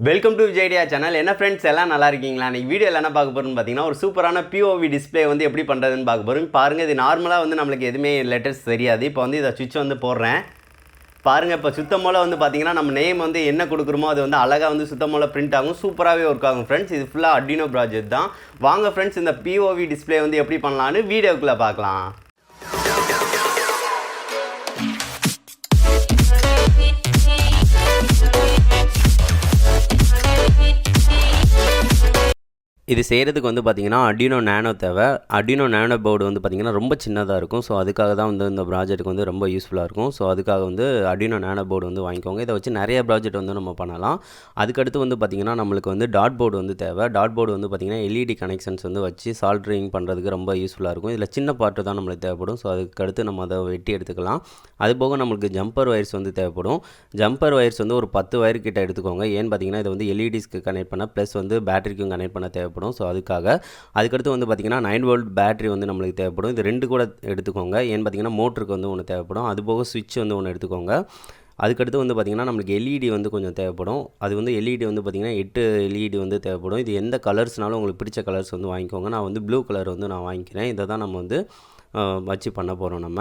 Welcome to Vijay channel. என்ன friends எல்லாம் நல்லா இருக்கீங்களா? இன்றைக்கி வீடியோவில் என்ன பார்க்க போகிறோம்னு பார்த்தீங்கன்னா ஒரு சூப்பரான POV டிஸ்பிளே வந்து எப்படி பண்ணுறதுன்னு பார்க்க போகிறோம். பாருங்கள், இது நார்மலாக வந்து நம்மளுக்கு எதுவுமே லெட்டர்ஸ் தெரியாது. இப்போ வந்து இதை சுவிட்ச் வந்து போடுறேன். பாருங்கள், இப்போ சுத்தமோல வந்து பார்த்தீங்கன்னா நம்ம நேம் வந்து என்ன கொடுக்குறோமோ அது வந்து அழகாக வந்து சுத்தமோல பிரிண்ட் ஆகும், சூப்பராகவே ஒர்க் ஆகும் ஃப்ரெண்ட்ஸ். இது ஃபுல்லாக Arduino ப்ராஜெக்ட் தான். வாங்க ஃப்ரெண்ட்ஸ், இந்த POV டிஸ்பிளே வந்து எப்படி பண்ணலான்னு வீடியோக்குள்ளே பார்க்கலாம். இது செய்கிறதுக்கு வந்து பார்த்திங்கன்னா Arduino Nano தேவை. Arduino Nano போர்டு வந்து பார்த்திங்கன்னா ரொம்ப சின்னதாக இருக்கும். ஸோ அதுக்காக தான் வந்து இந்த ப்ராஜெக்ட்டுக்கு வந்து ரொம்ப யூஸ்ஃபுல்லாக இருக்கும். ஸோ அதுக்காக வந்து Arduino Nano போர்டு வந்து வாங்கிக்கோங்க. இதை வச்சு நிறைய ப்ராஜெக்ட் வந்து நம்ம பண்ணலாம். அதுக்கடுத்து வந்து பார்த்திங்கன்னா நம்மளுக்கு வந்து டாட் போர்டு வந்து தேவை. டாட் போர்டு வந்து பார்த்திங்கன்னா LED கனெக்ஷன்ஸ் வந்து வச்சு சால்ட்ரிங் பண்ணுறதுக்கு ரொம்ப யூஸ்ஃபுல்லாக இருக்கும். இதில் சின்ன பார்ட்டு தான் நம்மளுக்கு தேவைப்படும். ஸோ அதுக்கடுத்து நம்ம அதை வெட்டி எடுத்துக்கலாம். அது போக நம்மளுக்கு ஜம்பர் ஒயர்ஸ் வந்து தேவைப்படும். ஜம்பர் ஒயர்ஸ் வந்து ஒரு 10 ஒயர் கிட்ட எடுத்துக்கோங்க. ஏன்னு பார்த்திங்கன்னா இது வந்து LEDஸ்க்கு கனெக்ட் பண்ண ப்ளஸ் வந்து பேட்டரிக்கும் கனெக்ட் பண்ண தேவைப்படும். ஸோ அதுக்கடுத்து வந்து பார்த்திங்கன்னா 9 வோல்ட் பேட்டரி வந்து நம்மளுக்கு தேவைப்படும். இது 2 கூட எடுத்துக்கோங்க. ஏன்னு பார்த்திங்கன்னா மோட்டருக்கு வந்து ஒன்று தேவைப்படும். அதுபோக சுவிட்ச் வந்து ஒன்று எடுத்துக்கோங்க. அதுக்கடுத்து வந்து பார்த்திங்கன்னா நம்மளுக்கு LED வந்து கொஞ்சம் தேவைப்படும். அது வந்து LED வந்து பார்த்திங்கன்னா 8 LED வந்து தேவைப்படும். இது எந்த கலர்ஸ்னாலும் உங்களுக்கு பிடிச்ச கலர்ஸ் வந்து வாங்கிக்கோங்க. நான் வந்து ப்ளூ கலர் வந்து நான் வாங்கிக்கிறேன். இதை தான் நம்ம வந்து வச்சு பண்ண போகிறோம் நம்ம.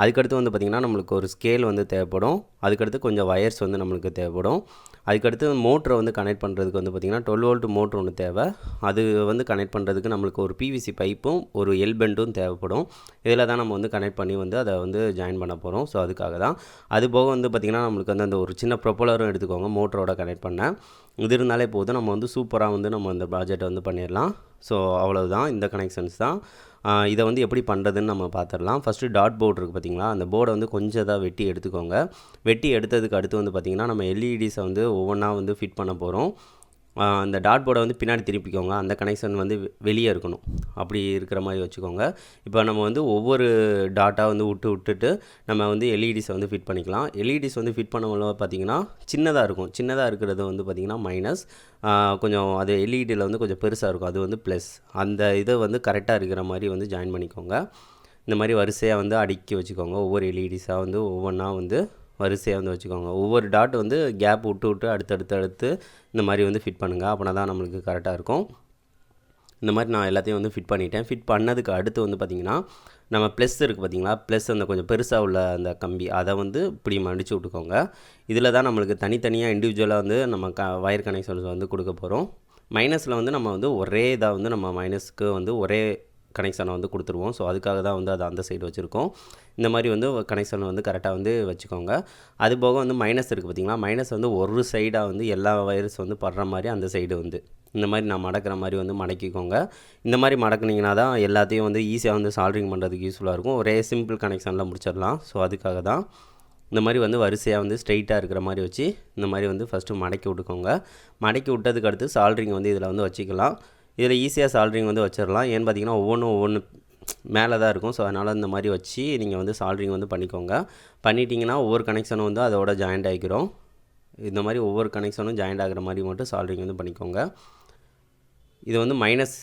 அதுக்கடுத்து வந்து பார்த்திங்கன்னா நம்மளுக்கு ஒரு ஸ்கேல் வந்து தேவைப்படும். அதுக்கடுத்து கொஞ்சம் வயர்ஸ் வந்து நம்மளுக்கு தேவைப்படும். அதுக்கடுத்து மோட்டரை வந்து கனெக்ட் பண்ணுறதுக்கு வந்து பார்த்திங்கன்னா 12 வோல்ட் மோட்ரு ஒன்று தேவை. அது வந்து கனெக்ட் பண்ணுறதுக்கு நம்மளுக்கு ஒரு PVC பைப்பும் ஒரு எல்பெண்டும் தேவைப்படும். இதில் தான் நம்ம வந்து கனெக்ட் பண்ணி வந்து அதை வந்து ஜாயின் பண்ண போகிறோம். ஸோ அதுக்காக தான். அது போக வந்து பார்த்திங்கன்னா நம்மளுக்கு வந்து அந்த ஒரு சின்ன ப்ரொப்பலரும் எடுத்துக்கோங்க மோட்டரோட கனெக்ட் பண்ண. இது இருந்தாலே போதும், நம்ம வந்து சூப்பராக வந்து நம்ம அந்த ப்ராஜெக்டை வந்து பண்ணிடலாம். ஸோ அவ்வளோதான், இந்த கனெக்ஷன்ஸ் தான். இதை வந்து எப்படி பண்ணுறதுன்னு நம்ம பார்த்துடலாம். ஃபஸ்ட்டு டாட் போர்டு இருக்குது பார்த்திங்களா, அந்த போர்டை வந்து கொஞ்சம் தான் வெட்டி எடுத்துக்கோங்க. வெட்டி எடுத்ததுக்கு அடுத்து வந்து பார்த்திங்கன்னா நம்ம LEDஸை வந்து ஒவ்வொன்றா வந்து ஃபிட் பண்ண போகிறோம். அந்த டாட் போர்டை வந்து பின்னாடி திருப்பிக்கோங்க. அந்த கனெக்ஷன் வந்து வெளியே இருக்கணும், அப்படி இருக்கிற மாதிரி வச்சுக்கோங்க. இப்போ நம்ம வந்து ஒவ்வொரு டாட்டாக வந்து விட்டுட்டு நம்ம வந்து LEDஸை வந்து ஃபிட் பண்ணிக்கலாம். LEDஸ் வந்து ஃபிட் பண்ணும்போது பார்த்திங்கன்னா சின்னதாக இருக்கும். சின்னதாக இருக்கிறது வந்து பார்த்திங்கன்னா மைனஸ், கொஞ்சம் அது LEDயில் வந்து கொஞ்சம் பெருசாக இருக்கும், அது வந்து ப்ளஸ். அந்த இதை வந்து கரெக்டாக இருக்கிற மாதிரி வந்து ஜாயின் பண்ணிக்கோங்க. இந்த மாதிரி வரிசையாக வந்து அடுக்கி வச்சுக்கோங்க. ஒவ்வொரு LEDஸாக வந்து ஒவ்வொன்றா வந்து வரிசையாக வந்து வச்சுக்கோங்க. ஒவ்வொரு டாட் வந்து கேப் விட்டு அடுத்து இந்த மாதிரி வந்து ஃபிட் பண்ணுங்கள். அப்படின்னா தான் நம்மளுக்கு கரெக்டாக இருக்கும். இந்த மாதிரி நான் எல்லாத்தையும் வந்து ஃபிட் பண்ணிட்டேன். ஃபிட் பண்ணதுக்கு அடுத்து வந்து பார்த்திங்கன்னா நம்ம ப்ளஸ் இருக்குது பார்த்திங்களா, ப்ளஸ் அந்த கொஞ்சம் பெருசாக உள்ள அந்த கம்பி அதை வந்து இப்படி மடித்து விட்டுக்கோங்க. இதில் தான் நம்மளுக்கு தனித்தனியாக இண்டிவிஜுவலாக வந்து நம்ம வயர் கனெக்ஷன்ஸ் வந்து கொடுக்க போகிறோம். மைனஸில் வந்து நம்ம வந்து ஒரே இதாக வந்து நம்ம மைனஸ்க்கு வந்து ஒரே கனெக்ஷனை வந்து கொடுத்துருவோம். ஸோ அதுக்காக தான் வந்து அது அந்த சைடு வச்சுருக்கோம். இந்த மாதிரி வந்து கனெக்ஷன் வந்து கரெக்டாக வந்து வச்சுக்கோங்க. அது போக வந்து மைனஸ் இருக்குது பார்த்திங்களா, மைனஸ் வந்து ஒரு சைடாக வந்து எல்லா வயர்ஸ் வந்து படுற மாதிரி அந்த சைடு வந்து இந்த மாதிரி நான் மடக்கிற மாதிரி வந்து மடக்கிக்கோங்க. இந்த மாதிரி மடக்குனிங்கன்னா தான் எல்லாத்தையும் வந்து ஈஸியாக வந்து சால்ட்ரிங் பண்ணுறதுக்கு யூஸ்ஃபுல்லாக இருக்கும். ஒரே சிம்பிள் கனெக்ஷனில் முடிச்சிடலாம். ஸோ அதுக்காக தான் இந்த மாதிரி வந்து வரிசையாக வந்து ஸ்ட்ரைட்டாக இருக்கிற மாதிரி வச்சு இந்த மாதிரி வந்து ஃபஸ்ட்டு மடக்கி விட்டுக்கோங்க. மடக்கி விட்டதுக்கு அடுத்து சால்ட்ரிங் வந்து இதில் வந்து வச்சுக்கலாம். இதில் ஈஸியாக சால்ட்ரிங் வந்து வச்சிடலாம். ஏன்னு பார்த்திங்கன்னா ஒவ்வொன்று மேலே தான் இருக்கும். ஸோ அதனால் இந்த மாதிரி வச்சு நீங்கள் வந்து சால்ட்ரிங் வந்து பண்ணிக்கோங்க. பண்ணிட்டீங்கன்னா ஒவ்வொரு கனெக்ஷனும் வந்து அதோட ஜாயிண்ட் ஆகிக்கிறோம். இந்த மாதிரி ஒவ்வொரு கனெக்ஷனும் ஜாயிண்ட் ஆகிற மாதிரி மட்டும் சால்ட்ரிங் வந்து பண்ணிக்கோங்க. இது வந்து மைனஸ்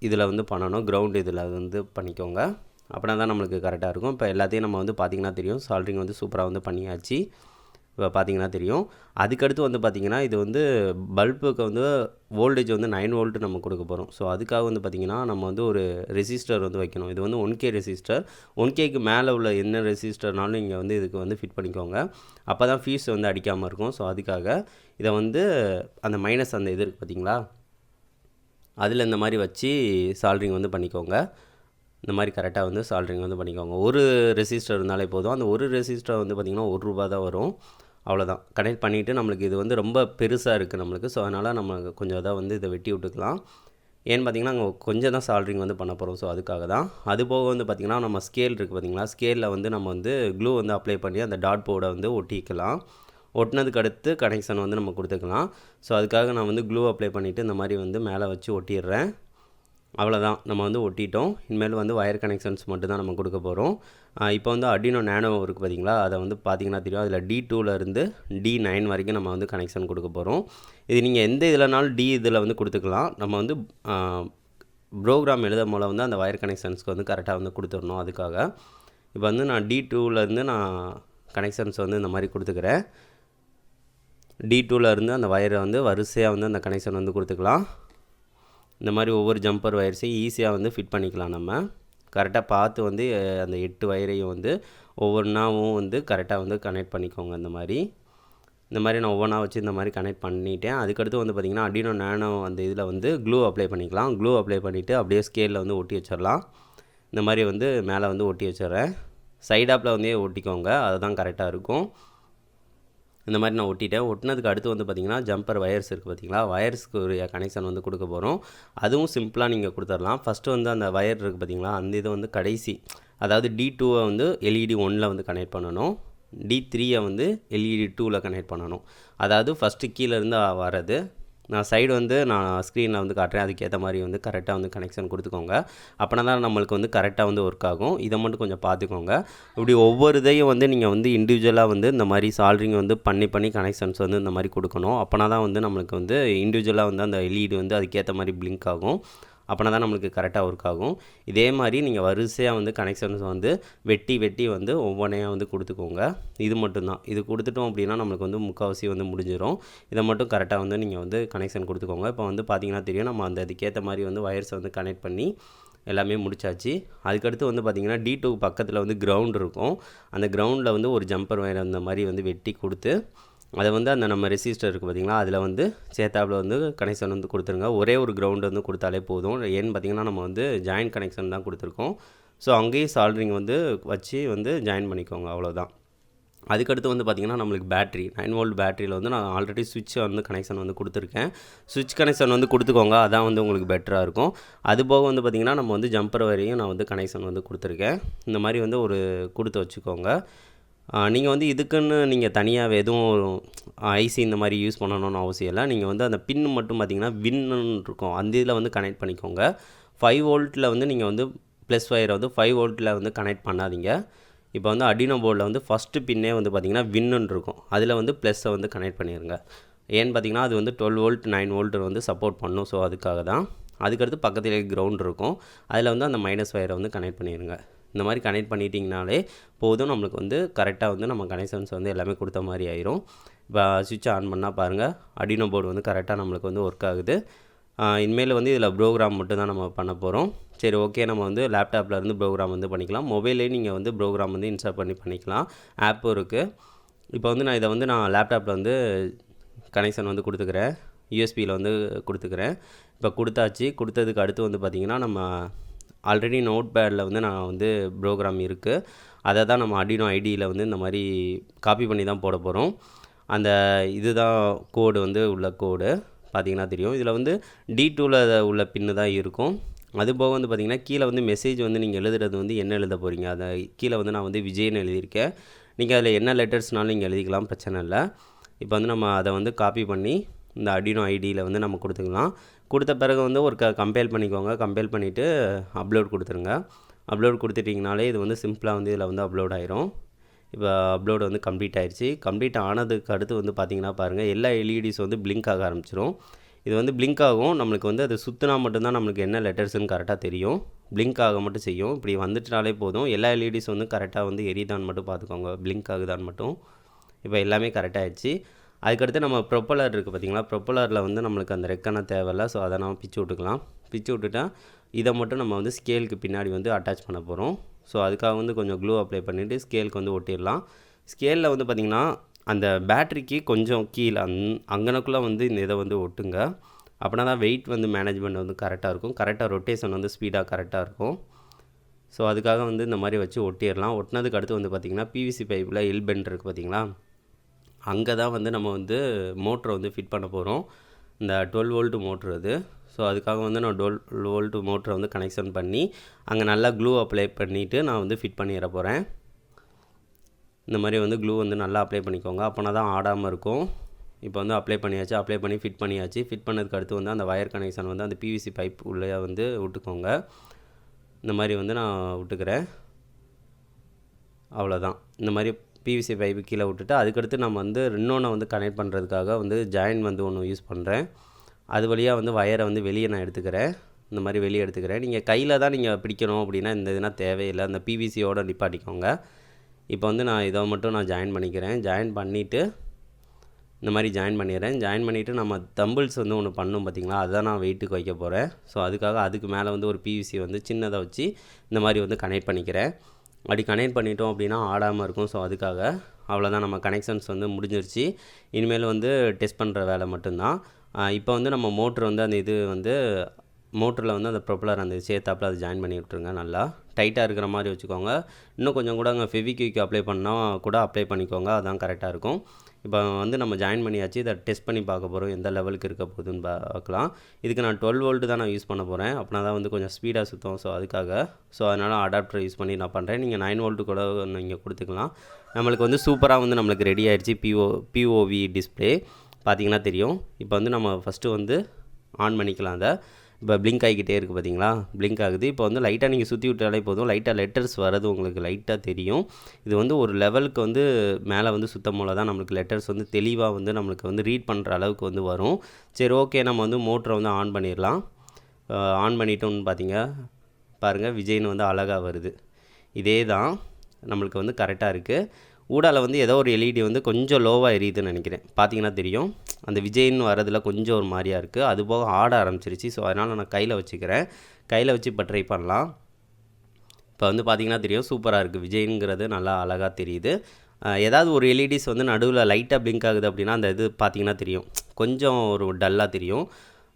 இதில் வந்து பண்ணணும், கிரவுண்ட் இதில் வந்து பண்ணிக்கோங்க. அப்படின்னா தான் நம்மளுக்கு கரெக்டாக இருக்கும். இப்போ எல்லாத்தையும் நம்ம வந்து பார்த்திங்கன்னா தெரியும், சால்ட்ரிங் வந்து சூப்பராக வந்து பண்ணியாச்சு. இப்போ பார்த்திங்கன்னா தெரியும். அதுக்கடுத்து வந்து பார்த்திங்கன்னா இது வந்து பல்புக்கு வந்து வோல்டேஜ் வந்து 9 வோல்ட் நம்ம கொடுக்க போகிறோம். ஸோ அதுக்காக வந்து பார்த்திங்கன்னா நம்ம வந்து ஒரு ரெசிஸ்டர் வந்து வைக்கணும். இது வந்து 1K ரெசிஸ்டர். 1Kக்கு மேலே உள்ள என்ன ரெசிஸ்டர்னாலும் நீங்கள் வந்து இதுக்கு வந்து ஃபிட் பண்ணிக்கோங்க. அப்போ தான் ஃபீஸ் வந்து அடிக்காமல் இருக்கும். ஸோ அதுக்காக இதை வந்து அந்த மைனஸ் அந்த இது இருக்குது பார்த்திங்களா, அதில் இந்த மாதிரி வச்சு சால்ட்ரிங் வந்து பண்ணிக்கோங்க. இந்த மாதிரி கரெக்டாக வந்து சால்ட்ரிங் வந்து பண்ணிக்கோங்க. ஒரு ரெசிஸ்டர் இருந்தாலே போதும். அந்த ஒரு ரெசிஸ்டர் வந்து பார்த்திங்கன்னா ₹1 தான் வரும். அவ்வளோதான். கனெக்ட் பண்ணிவிட்டு நம்மளுக்கு இது வந்து ரொம்ப பெருசாக இருக்குது நம்மளுக்கு. ஸோ அதனால் நம்ம கொஞ்சம் இதாக வந்து இதை வெட்டி விட்டுக்கலாம். ஏன்னு பார்த்திங்கன்னா அங்கே கொஞ்சம் தான் சால்ட்ரிங் வந்து பண்ண போகிறோம். ஸோ அதுக்காக தான். அது போக வந்து பார்த்திங்கன்னா நம்ம ஸ்கேல் இருக்குது பார்த்திங்களா, ஸ்கேலில் வந்து நம்ம வந்து க்ளூ வந்து அப்ளை பண்ணி அந்த டாட் போர்டை வந்து ஒட்டிக்கலாம். ஒட்டினதுக்கு அடுத்து கனெக்ஷன் வந்து நம்ம கொடுத்துக்கலாம். ஸோ அதுக்காக நான் வந்து க்ளூ அப்ளை பண்ணிவிட்டு இந்த மாதிரி வந்து மேலே வச்சு ஒட்டிடுறேன். அவ்வளோதான், நம்ம வந்து ஒட்டிட்டோம். இனிமேல் வந்து வயர் கனெக்ஷன்ஸ் மட்டும் தான் நம்ம கொடுக்க போகிறோம். இப்போ வந்து Arduino Nano இருக்குது பார்த்திங்களா, அதை வந்து பார்த்திங்கன்னா தெரியும். அதில் D2லேருந்து D9 வரைக்கும் நம்ம வந்து கனெக்ஷன் கொடுக்க போகிறோம். இது நீங்கள் எந்த இதில்னாலும் இதில் வந்து கொடுத்துக்கலாம். நம்ம வந்து ப்ரோக்ராம் எழுதும் போல் வந்து அந்த வயர் கனெக்ஷன்ஸ்க்கு வந்து கரெக்டாக வந்து கொடுத்துடணும். அதுக்காக இப்போ வந்து நான் D2லேருந்து நான் கனெக்ஷன்ஸ் வந்து இந்த மாதிரி கொடுத்துக்கிறேன். D2ல இருந்து அந்த வயரை வந்து வரிசையாக வந்து அந்த கனெக்ஷன் வந்து கொடுத்துக்கலாம். இந்த மாதிரி ஒவ்வொரு ஜம்பர் வயர்ஸையும் ஈஸியாக வந்து ஃபிட் பண்ணிக்கலாம். நம்ம கரெக்டாக பார்த்து வந்து அந்த 8 வயரையும் வந்து ஒவ்வொன்றாவும் வந்து கரெக்டாக வந்து கனெக்ட் பண்ணிக்கோங்க. இந்த மாதிரி நான் ஒவ்வொன்றா வச்சு இந்த மாதிரி கனெக்ட் பண்ணிட்டேன். அதுக்கடுத்து வந்து பார்த்திங்கன்னா Arduino Nano அந்த இதில் வந்து க்ளூ அப்ளை பண்ணிக்கலாம். க்ளூ அப்ளை பண்ணிவிட்டு அப்படியே ஸ்கேலில் வந்து ஒட்டி வச்சிடலாம். இந்த மாதிரி வந்து மேலே வந்து ஒட்டி வச்சிடுறேன். சைடாப்பில் வந்து ஒட்டிக்கோங்க, அதுதான் கரெக்டாக இருக்கும். இந்த மாதிரி நான் ஒட்டிட்டேன். ஒட்டினதுக்கு அடுத்து வந்து பார்த்திங்கன்னா ஜம்பர் வயர்ஸ் இருக்குது பார்த்திங்களா, வயர்ஸ்க்கு ஒரு கனெக்ஷன் வந்து கொடுக்க போகிறோம். அதுவும் சிம்பிளாக நீங்கள் கொடுத்துடலாம். ஃபஸ்ட்டு வந்து அந்த வயர் இருக்குது பார்த்திங்களா, அந்த இதை வந்து கடைசி, அதாவது D2வை வந்து LED 1ல் வந்து கனெக்ட் பண்ணணும், D3யை வந்து LED 2ல் கனெக்ட் பண்ணணும். அதாவது ஃபஸ்ட்டு கீழேருந்து வர்றது. நான் சைடு வந்து நான் ஸ்க்ரீனில் வந்து காட்டுறேன். அதுக்கேற்ற மாதிரி வந்து கரெக்டாக வந்து கனெக்ஷன் கொடுத்துக்கோங்க. அப்படின்னா தான் நம்மளுக்கு வந்து கரெக்டாக வந்து ஒர்க் ஆகும். இதை மட்டும் கொஞ்சம் பார்த்துக்கோங்க. இப்படி ஒவ்வொரு இதையும் வந்து நீங்கள் வந்து இண்டிவிஜுவலாக வந்து இந்த மாதிரி சால்ட்ரிங் வந்து பண்ணி கனெக்ஷன்ஸ் வந்து இந்த மாதிரி கொடுக்கணும். அப்படின்னா தான் வந்து நம்மளுக்கு வந்து இண்டிவிஜுவலாக வந்து அந்த LED வந்து அதுக்கேற்ற மாதிரி பிளிங்க் ஆகும். அப்படின்னா தான் நம்மளுக்கு கரெக்டாக ஒர்க் ஆகும். இதே மாதிரி நீங்கள் வரிசையாக வந்து கனெக்ஷன்ஸ் வந்து வெட்டி வந்து ஒவ்வொன்றையாக வந்து கொடுத்துக்கோங்க. இது மட்டும்தான். இது கொடுத்துட்டோம் அப்படின்னா நம்மளுக்கு வந்து முக்கால்வாசி வந்து முடிஞ்சிடும். இதை மட்டும் கரெக்டாக வந்து நீங்கள் வந்து கனெக்ஷன் கொடுத்துக்கோங்க. இப்போ வந்து பார்த்திங்கன்னா தெரியும், நம்ம அந்த அதுக்கேற்ற மாதிரி வந்து வயர்ஸை வந்து கனெக்ட் பண்ணி எல்லாமே முடிச்சாச்சு. அதுக்கடுத்து வந்து பார்த்திங்கன்னா D2 பக்கத்தில் வந்து கிரவுண்ட் இருக்கும். அந்த கிரவுண்டில் வந்து ஒரு ஜம்பர் வயர் அந்த மாதிரி வந்து வெட்டி கொடுத்து அதை வந்து அந்த நம்ம ரெசிஸ்டர் இருக்குது பார்த்திங்களா, அதில் வந்து சேத்தாப்பில் வந்து கனெக்ஷன் வந்து கொடுத்துருங்க. ஒரே ஒரு கிரவுண்டு வந்து கொடுத்தாலே போதும். ஏன்னு பார்த்திங்கன்னா நம்ம வந்து ஜாயின் கனெக்ஷன் தான் கொடுத்துருக்கோம். ஸோ அங்கேயும் சால்ட்ரிங் வந்து வச்சு வந்து ஜாயின் பண்ணிக்கோங்க, அவ்வளோதான். அதுக்கடுத்து வந்து பார்த்திங்கன்னா நம்மளுக்கு பேட்ரி 9 வோல்ட் பேட்டரியில் வந்து நான் ஆல்ரெடி சுவிட்சை வந்து கனெக்ஷன் வந்து கொடுத்துருக்கேன். சுவிட்ச் கனெக்ஷன் வந்து கொடுத்துக்கோங்க, அதான் வந்து உங்களுக்கு பெட்டராக இருக்கும். அதுபோக வந்து பார்த்திங்கன்னா நம்ம வந்து ஜம்பர் வரையும் நான் வந்து கனெக்ஷன் வந்து கொடுத்துருக்கேன். இந்த மாதிரி வந்து ஒரு கொடுத்து வச்சுக்கோங்க. நீங்கள் வந்து இதுக்குன்னு நீங்கள் தனியாக எதுவும் ஐசி இந்த மாதிரி யூஸ் பண்ணணும்னு அவசியம் இல்லை. நீங்கள் வந்து அந்த பின் மட்டும் பார்த்திங்கன்னா வின்னு இருக்கும், அந்த இதில் வந்து கனெக்ட் பண்ணிக்கோங்க. 5 வோல்ட்டில் வந்து நீங்கள் வந்து ப்ளஸ் வயரை வந்து 5 வோல்ட்டில் வந்து கனெக்ட் பண்ணாதீங்க. இப்போ வந்து Arduino போர்டில் வந்து ஃபஸ்ட்டு பின்னே வந்து பார்த்திங்கன்னா வின்னு இருக்கும், அதில் வந்து ப்ளஸ்ஸை வந்து கனெக்ட் பண்ணிடுங்க. ஏன்னு பார்த்திங்கன்னா அது வந்து 12 வோல்ட் 9 வோல்ட் வந்து சப்போர்ட் பண்ணும். ஸோ அதுக்காக தான். அதுக்கடுத்து பக்கத்தில் கிரவுண்ட் இருக்கும், அதில் வந்து அந்த மைனஸ் வயரை வந்து கனெக்ட் பண்ணிடுங்க. இந்த மாதிரி கனெக்ட் பண்ணிட்டிங்கனாலே போதும், நம்மளுக்கு வந்து கரெக்டாக வந்து நம்ம கனெக்ஷன்ஸ் வந்து எல்லாமே கொடுத்த மாதிரி ஆயிரும். இப்போ சுவிட்சை ஆன் பண்ணால் பாருங்கள், Arduino போர்டு வந்து கரெக்டாக நம்மளுக்கு வந்து ஒர்க் ஆகுது. இனிமேல் வந்து இதில் ப்ரோக்ராம் மட்டும் தான் நம்ம பண்ண போகிறோம். சரி, ஓகே, நம்ம வந்து லேப்டாப்பில் இருந்து ப்ரோக்ராம் வந்து பண்ணிக்கலாம். மொபைல்லே நீங்கள் வந்து ப்ரோக்ராம் வந்து இன்ஸ்டால் பண்ணிக்கலாம், ஆப்பும் இருக்குது. இப்போ வந்து நான் இதை வந்து லேப்டாப்பில் வந்து கனெக்ஷன் வந்து கொடுத்துக்கிறேன், யூஎஸ்பியில் வந்து கொடுத்துக்கிறேன். இப்போ கொடுத்தாச்சு. கொடுத்ததுக்கு அடுத்து வந்து பார்த்திங்கன்னா நம்ம ஆல்ரெடி நோட் பேடில் வந்து நான் வந்து ப்ரோக்ராம் இருக்குது, அதை தான் நம்ம Arduino ஐடியில் வந்து இந்த மாதிரி காப்பி பண்ணி தான் போட போகிறோம். அந்த இதுதான் கோடு வந்து உள்ள கோடு பார்த்திங்கன்னா தெரியும். இதில் வந்து D2ல் உள்ள பின்னு தான் இருக்கும். அதுபோக வந்து பார்த்திங்கன்னா கீழே வந்து மெசேஜ் வந்து நீங்கள் எழுதுறது வந்து என்ன எழுத போகிறீங்க, அதை கீழே வந்து நான் வந்து விஜய்னு எழுதியிருக்கேன். நீங்கள் அதில் என்ன லெட்டர்ஸ்னாலும் நீங்கள் எழுதிக்கலாம், பிரச்சனை இல்லை. இப்போ வந்து நம்ம அதை வந்து காப்பி பண்ணி இந்த Arduino ஐடியில் வந்து நம்ம கொடுத்துக்கலாம். கொடுத்த பிறகு வந்து ஒரு கம்பைல் பண்ணிக்கோங்க. கம்பைல் பண்ணிவிட்டு அப்லோட் கொடுத்துருங்க. அப்லோட் கொடுத்துட்டிங்கனாலே இது வந்து சிம்பிளாக வந்து இதில் வந்து அப்லோட் ஆயிரும். இப்போ அப்லோடு வந்து கம்ப்ளீட் ஆயிடுச்சு. கம்ப்ளீட் ஆனதுக்கு அடுத்து வந்து பார்த்திங்கன்னா பாருங்கள், எல்லா எல்இடிஸ் வந்து பிளிங்க் ஆக ஆரம்பிச்சிடும். இது வந்து பிளிங்க் ஆகும், நம்மளுக்கு வந்து அது சுற்றினா மட்டும்தான் நம்மளுக்கு என்ன லெட்டர்ஸ்ன்னு கரெக்டாக தெரியும். பிளிங்க் ஆக மட்டும் செய்யும். இப்படி வந்துட்டாலே போதும். எல்லா எல்இடிஸ் வந்து கரெக்டாக வந்து எரியுதான்னு மட்டும் பார்த்துக்கோங்க, பிளிங்க் ஆகுதான்னு மட்டும். இப்போ எல்லாமே கரெக்டாக ஆயிடுச்சு. அதுக்கடுத்து நம்ம ப்ரொப்பலர் இருக்குது பார்த்திங்களா, ப்ரொப்பலரில் வந்து நம்மளுக்கு அந்த ரெக்கான தேவையில்லை. ஸோ அதை நம்ம பிச்சு விட்டுக்கலாம். பிச்சு விட்டுட்டா இதை மட்டும் நம்ம வந்து ஸ்கேலுக்கு பின்னாடி வந்து அட்டாச் பண்ண போகிறோம். ஸோ அதுக்காக வந்து கொஞ்சம் க்ளூ அப்ளை பண்ணிவிட்டு ஸ்கேலுக்கு வந்து ஒட்டிடலாம். ஸ்கேலில் வந்து பார்த்திங்கன்னா அந்த பேட்ரிக்கு கொஞ்சம் கீழே அங்கனக்குள்ளே வந்து இந்த இதை வந்து ஒட்டுங்க. அப்படின்னா தான் வெயிட் வந்து மேனேஜ்மெண்ட் வந்து கரெக்டாக இருக்கும், கரெக்டாக ரொட்டேஷன் வந்து ஸ்பீடாக கரெக்டாக இருக்கும். ஸோ அதுக்காக வந்து இந்த மாதிரி வச்சு ஒட்டிடலாம். ஒட்டினதுக்கு அடுத்து வந்து பார்த்திங்கன்னா பிவிசி பைப்பில் எல் பெண்ட் இருக்குது பார்த்திங்களா, அங்கே தான் வந்து நம்ம வந்து மோட்டரை வந்து ஃபிட் பண்ண போகிறோம். இந்த 12 வோல்ட் மோட்ரு அது. ஸோ அதுக்காக வந்து நான் 12 வோல்ட் மோட்டரை வந்து கனெக்ஷன் பண்ணி அங்கே நல்லா க்ளூ அப்ளை பண்ணிவிட்டு நான் வந்து ஃபிட் பண்ணிட போகிறேன். இந்த மாதிரி வந்து க்ளூ வந்து நல்லா அப்ளை பண்ணிக்கோங்க, அப்போனா தான் ஆடாமல் இருக்கும். இப்போ வந்து அப்ளை பண்ணியாச்சு. அப்ளை பண்ணி ஃபிட் பண்ணியாச்சு. ஃபிட் பண்ணதுக்கு அடுத்து வந்து அந்த வயர் கனெக்ஷன் வந்து அந்த பிவிசி பைப் உள்ளே வந்து விட்டுக்கோங்க. இந்த மாதிரி வந்து நான் விட்டுக்கிறேன், அவ்வளோதான். இந்த மாதிரி பிவிசி பைப்பு கீழே விட்டுட்டு அதுக்கடுத்து நம்ம வந்து இன்னொன்று வந்து கனெக்ட் பண்ணுறதுக்காக வந்து ஜாயின் வந்து ஒன்று யூஸ் பண்ணுறேன். அது வழியாக வந்து வயரை வந்து வெளியே நான் எடுத்துக்கிறேன். இந்த மாதிரி வெளியே எடுத்துக்கிறேன். நீங்கள் கையில் தான் நீங்கள் பிடிக்கணும் அப்படின்னா இந்த இதுனா தேவையில்லை, அந்த பிவிசியோடு நிப்பாட்டிக்கோங்க. இப்போ வந்து நான் இதை மட்டும் நான் ஜாயின் பண்ணிக்கிறேன். ஜாயின் பண்ணிவிட்டு இந்த மாதிரி ஜாயின் பண்ணிடுறேன். ஜாயின் பண்ணிவிட்டு நம்ம தம்பிள்ஸ் வந்து ஒன்று பண்ணோம் பார்த்திங்களா, அதுதான் நான் வெயிட்டுக்கு வைக்க போகிறேன். ஸோ அதுக்காக அதுக்கு மேலே வந்து ஒரு பிவிசி வந்து சின்னதாக வச்சு இந்த மாதிரி வந்து கனெக்ட் பண்ணிக்கிறேன். அப்படி கனெக்ட் பண்ணிட்டோம் அப்படின்னா ஆடாமல் இருக்கும். ஸோ அதுக்காக அவ்வளோதான், நம்ம கனெக்ஷன்ஸ் வந்து முடிஞ்சிருச்சு. இனிமேல் வந்து டெஸ்ட் பண்ணுற வேலை மட்டும்தான். இப்போ வந்து நம்ம மோட்ரு வந்து அந்த இது வந்து மோட்டரில் வந்து அந்த ப்ரொப்பலர் அந்த சேர்த்தாப்பில் அதை ஜாயின் பண்ணி விட்ருங்க. நல்லா டைட்டாக இருக்கிற மாதிரி வச்சுக்கோங்க. இன்னும் கொஞ்சம் கூட அங்கே ஃபெவிக்விக் அப்ளை பண்ணால் கூட அப்ளை பண்ணிக்கோங்க, அதுதான் கரெக்டாக இருக்கும். இப்போ வந்து நம்ம ஜாயின் பண்ணியாச்சு. இதை டெஸ்ட் பண்ணி பார்க்க போகிறோம் எந்த லெவலுக்கு இருக்க போகுதுன்னு பார்க்கலாம். இதுக்கு நான் 12 வோல்ட்டு தான் நான் யூஸ் பண்ண போகிறேன். அப்படின்னா தான் வந்து கொஞ்சம் ஸ்பீடாக சுற்றும். ஸோ அதுக்காக அதனால் அடாப்டர் யூஸ் பண்ணி நான் பண்ணுறேன். நீங்கள் 9 வோல்ட்டு கூட நீங்கள் கொடுத்துக்கலாம். நம்மளுக்கு வந்து சூப்பராக வந்து நம்மளுக்கு ரெடி ஆகிடுச்சு. POV டிஸ்பிளே பார்த்திங்கன்னா தெரியும். இப்போ வந்து நம்ம ஃபஸ்ட்டு வந்து ஆன் பண்ணிக்கலாம். அதை இப்போ பிளிங்க் ஆகிக்கிட்டே இருக்குது பார்த்தீங்களா, பிளிங்க் ஆகுது. இப்போ வந்து லைட்டாக நீங்கள் சுற்றி விட்டாலே போதும், லைட்டாக லெட்டர்ஸ் வரது உங்களுக்கு லைட்டாக தெரியும். இது வந்து ஒரு லெவலுக்கு வந்து மேலே வந்து சுத்தம் போல தான் நம்மளுக்கு லெட்டர்ஸ் வந்து தெளிவாக வந்து நம்மளுக்கு வந்து ரீட் பண்ணுற அளவுக்கு வந்து வரும். சரி, ஓகே, நம்ம வந்து மோட்டரை வந்து ஆன் பண்ணிடலாம். ஆன் பண்ணிட்டோம்னு பாருங்கள், விஜய்னு வந்து அழகாக வருது. இதே தான் நம்மளுக்கு வந்து கரெக்டாக இருக்குது. ஊடால வந்து ஏதோ ஒரு எல்இடி வந்து கொஞ்சம் லோவாக எரியுதுன்னு நினைக்கிறேன். பார்த்தீங்கன்னா தெரியும், அந்த விஜய்னு வரதில் கொஞ்சம் ஒரு மாதிரியாக இருக்குது. அது போக ஆட ஆரம்பிச்சிருச்சு. ஸோ அதனால் நான் கையில் வச்சுக்கிறேன். கையில் வச்சு இப்போ ட்ரை பண்ணலாம். இப்போ வந்து பார்த்திங்கன்னா தெரியும், சூப்பராக இருக்குது. விஜய்ங்கிறது நல்லா அழகாக தெரியுது. ஏதாவது ஒரு எல்இடிஸ் வந்து நடுவில் லைட்டாக பிளிங்க் ஆகுது அப்படின்னா அந்த இது பார்த்திங்கன்னா தெரியும், கொஞ்சம் ஒரு டல்லாக தெரியும்.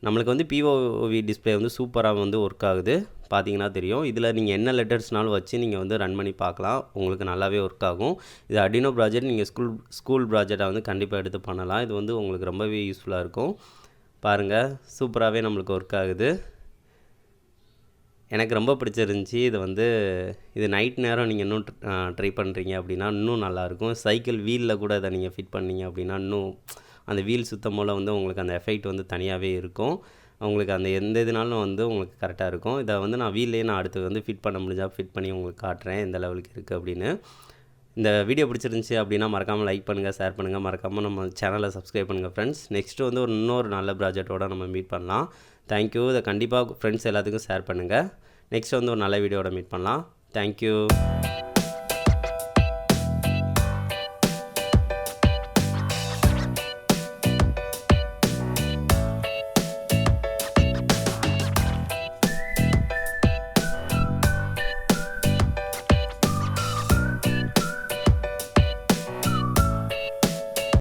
நம்மளுக்கு வந்து POV டிஸ்பிளே வந்து சூப்பராக வந்து ஒர்க் ஆகுது. பார்த்தீங்கன்னா தெரியும். இதில் நீங்கள் என்ன லெட்டர்ஸ்னாலும் வச்சு நீங்கள் வந்து ரன் பண்ணி பார்க்கலாம். உங்களுக்கு நல்லாவே ஒர்க் ஆகும். இது அர்டினோ ப்ராஜெக்ட் நீங்கள் ஸ்கூல் ப்ராஜெக்டாக வந்து கண்டிப்பாக எடுத்து பண்ணலாம். இது வந்து உங்களுக்கு ரொம்பவே யூஸ்ஃபுல்லாக இருக்கும். பாருங்கள், சூப்பராகவே நம்மளுக்கு ஒர்க் ஆகுது. எனக்கு ரொம்ப பிடிச்சிருந்துச்சி. இது நைட் நேரம் நீங்கள் இன்னும் ட்ரை பண்ணுறீங்க அப்படின்னா இன்னும் நல்லாயிருக்கும். சைக்கிள் வீலில் கூட இதை நீங்கள் ஃபிட் பண்ணீங்க அப்படின்னா இன்னும் அந்த வீல் சுத்தம் போல் வந்து உங்களுக்கு அந்த எஃபெக்ட் வந்து தனியாகவே இருக்கும். உங்களுக்கு அந்த எந்த இதுனாலும் வந்து உங்களுக்கு கரெக்டாக இருக்கும். இதை வந்து நான் வீல்லேயே நான் அடுத்து வந்து ஃபிட் பண்ண முடிஞ்சால் ஃபிட் பண்ணி உங்களுக்கு காட்டுறேன் எந்த லெவலுக்கு இருக்குது அப்படின்னு. இந்த வீடியோ பிடிச்சிருந்துச்சி அப்படின்னா மறக்காமல் லைக் பண்ணுங்கள், ஷேர் பண்ணுங்கள், மறக்காமல் நம்ம சேனலை சப்ஸ்கிரைப் பண்ணுங்கள் ஃப்ரெண்ட்ஸ். நெக்ஸ்ட்டு வந்து இன்னொரு நல்ல ப்ராஜெக்டோடு நம்ம மீட் பண்ணலாம். தேங்க்யூ. இதை கண்டிப்பாக ஃப்ரெண்ட்ஸ் எல்லாத்துக்கும் ஷேர் பண்ணுங்கள். நெக்ஸ்ட் வந்து ஒரு நல்ல வீடியோவோட மீட் பண்ணலாம். தேங்க்யூ.